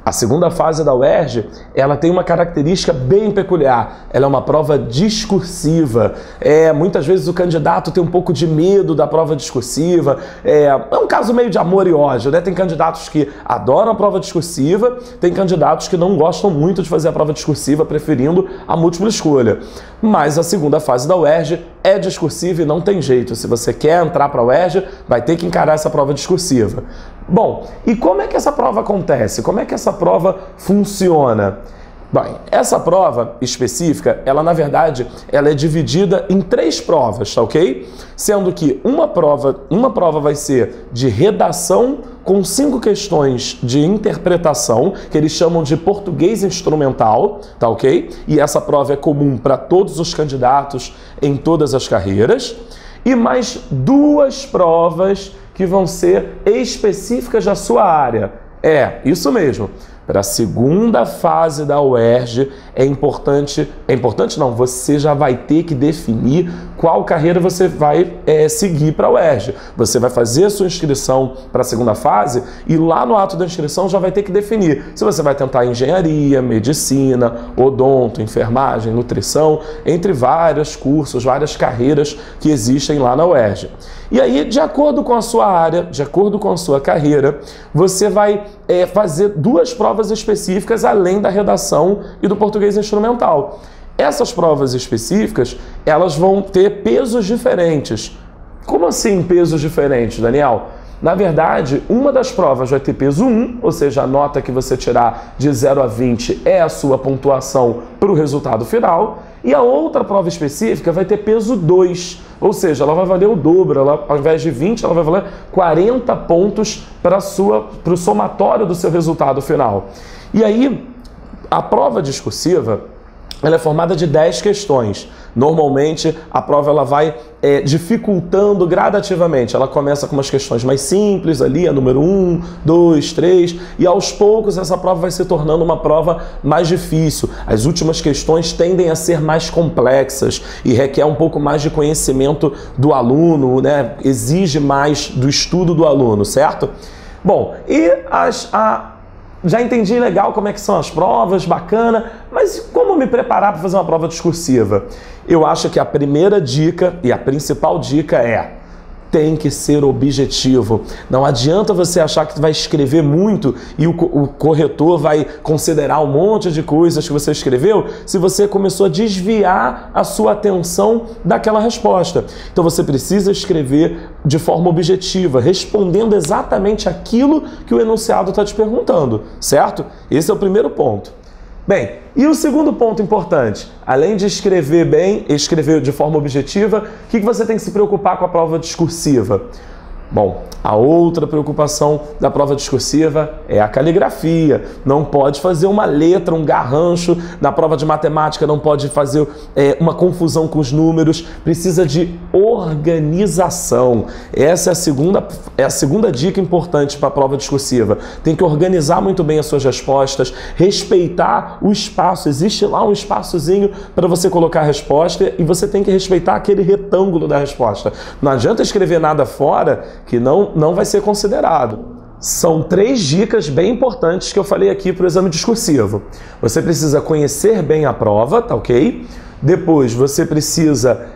A segunda fase da UERJ, ela tem uma característica bem peculiar. Ela é uma prova discursiva. Muitas vezes o candidato tem um pouco de medo da prova discursiva. É um caso meio de amor e ódio, né? Tem candidatos que adoram a prova discursiva, tem candidatos que não gostam muito de fazer a prova discursiva, preferindo a múltipla escolha. Mas a segunda fase da UERJ é discursiva e não tem jeito. Se você quer entrar para a UERJ, vai ter que encarar essa prova discursiva. Bom, e como é que essa prova acontece? Como é que essa prova funciona? Bem, essa prova específica, ela na verdade, ela é dividida em 3 provas, tá ok? Sendo que uma prova vai ser de redação com 5 questões de interpretação, que eles chamam de português instrumental, tá ok? E essa prova é comum para todos os candidatos em todas as carreiras. E mais 2 provas que vão ser específicas da sua área. Isso mesmo. Para a segunda fase da UERJ você já vai ter que definir qual carreira você vai seguir para a UERJ. Você vai fazer a sua inscrição para a segunda fase e lá no ato da inscrição já vai ter que definir se você vai tentar engenharia, medicina, odonto, enfermagem, nutrição, entre vários cursos, várias carreiras que existem lá na UERJ. E aí, de acordo com a sua área, de acordo com a sua carreira, você vai fazer 2 provas específicas além da redação e do português instrumental. Essas provas específicas, elas vão ter pesos diferentes. Como assim pesos diferentes, Daniel? Na verdade, uma das provas vai ter peso 1, ou seja, a nota que você tirar de 0 a 20 é a sua pontuação para o resultado final, e a outra prova específica vai ter peso 2, ou seja, ela vai valer o dobro, ao invés de 20, ela vai valer 40 pontos para o somatório do seu resultado final. E aí, a prova discursiva, ela é formada de 10 questões. Normalmente, a prova ela vai dificultando gradativamente. Ela começa com umas questões mais simples ali, a número 1, 2, 3, e aos poucos essa prova vai se tornando uma prova mais difícil. As últimas questões tendem a ser mais complexas e requer um pouco mais de conhecimento do aluno, né? Exige mais do estudo do aluno, certo? Bom, e já entendi legal como é que são as provas, bacana, mas como me preparar para fazer uma prova discursiva? Eu acho que a primeira dica e a principal dica tem que ser objetivo. Não adianta você achar que vai escrever muito e o corretor vai considerar um monte de coisas que você escreveu se você começou a desviar a sua atenção daquela resposta. Então você precisa escrever de forma objetiva, respondendo exatamente aquilo que o enunciado está te perguntando, certo? Esse é o primeiro ponto. Bem, e o segundo ponto importante, além de escrever bem, escrever de forma objetiva, o que você tem que se preocupar com a prova discursiva? Bom, a outra preocupação da prova discursiva é a caligrafia. Não pode fazer uma letra, um garrancho. Na prova de matemática não pode fazer uma confusão com os números. Precisa de organização. Essa é a segunda dica importante para a prova discursiva. Tem que organizar muito bem as suas respostas, respeitar o espaço. Existe lá um espaçozinho para você colocar a resposta e você tem que respeitar aquele retângulo da resposta. Não adianta escrever nada fora que não vai ser considerado. São 3 dicas bem importantes que eu falei aqui para o exame discursivo. Você precisa conhecer bem a prova, tá ok? Depois você precisa,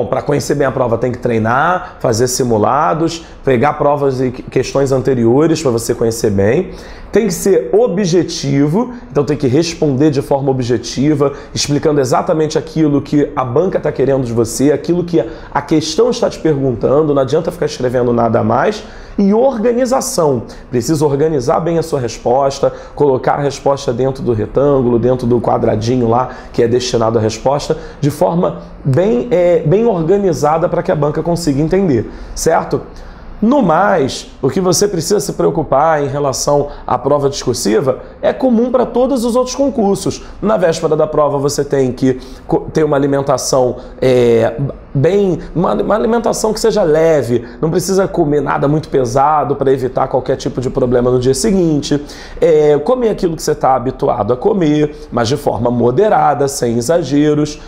para conhecer bem a prova tem que treinar, fazer simulados, pegar provas e questões anteriores para você conhecer bem. Tem que ser objetivo, então tem que responder de forma objetiva, explicando exatamente aquilo que a banca está querendo de você, aquilo que a questão está te perguntando, não adianta ficar escrevendo nada a mais. E organização, precisa organizar bem a sua resposta, colocar a resposta dentro do retângulo, dentro do quadradinho lá que é destinado à resposta, de forma bem organizada para que a banca consiga entender, certo? No mais, o que você precisa se preocupar em relação à prova discursiva é comum para todos os outros concursos. Na véspera da prova você tem que ter uma alimentação uma alimentação que seja leve, não precisa comer nada muito pesado para evitar qualquer tipo de problema no dia seguinte, comer aquilo que você está habituado a comer, mas de forma moderada, sem exageros.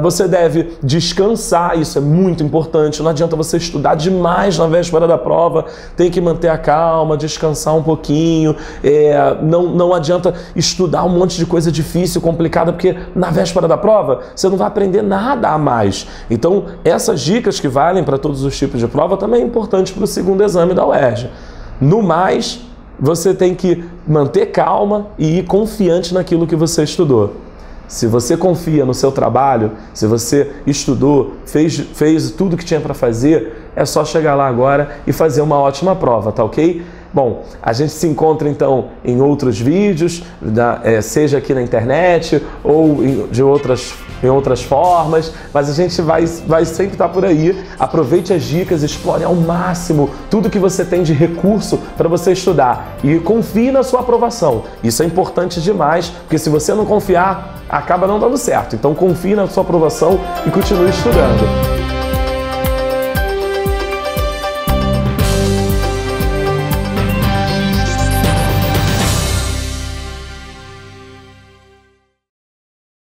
Você deve descansar, isso é muito importante, não adianta você estudar demais na véspera da prova, tem que manter a calma, descansar um pouquinho, não adianta estudar um monte de coisa difícil, complicada, porque na véspera da prova você não vai aprender nada a mais. Então essas dicas que valem para todos os tipos de prova também é importante para o segundo exame da UERJ. No mais, você tem que manter calma e ir confiante naquilo que você estudou. Se você confia no seu trabalho, se você estudou, fez tudo que tinha para fazer, é só chegar lá agora e fazer uma ótima prova, tá ok? Bom, a gente se encontra então em outros vídeos, seja aqui na internet ou em outras formas, mas a gente vai sempre estar por aí. Aproveite as dicas, explore ao máximo tudo que você tem de recurso para você estudar e confie na sua aprovação. Isso é importante demais, porque se você não confiar, acaba não dando certo. Então confie na sua aprovação e continue estudando.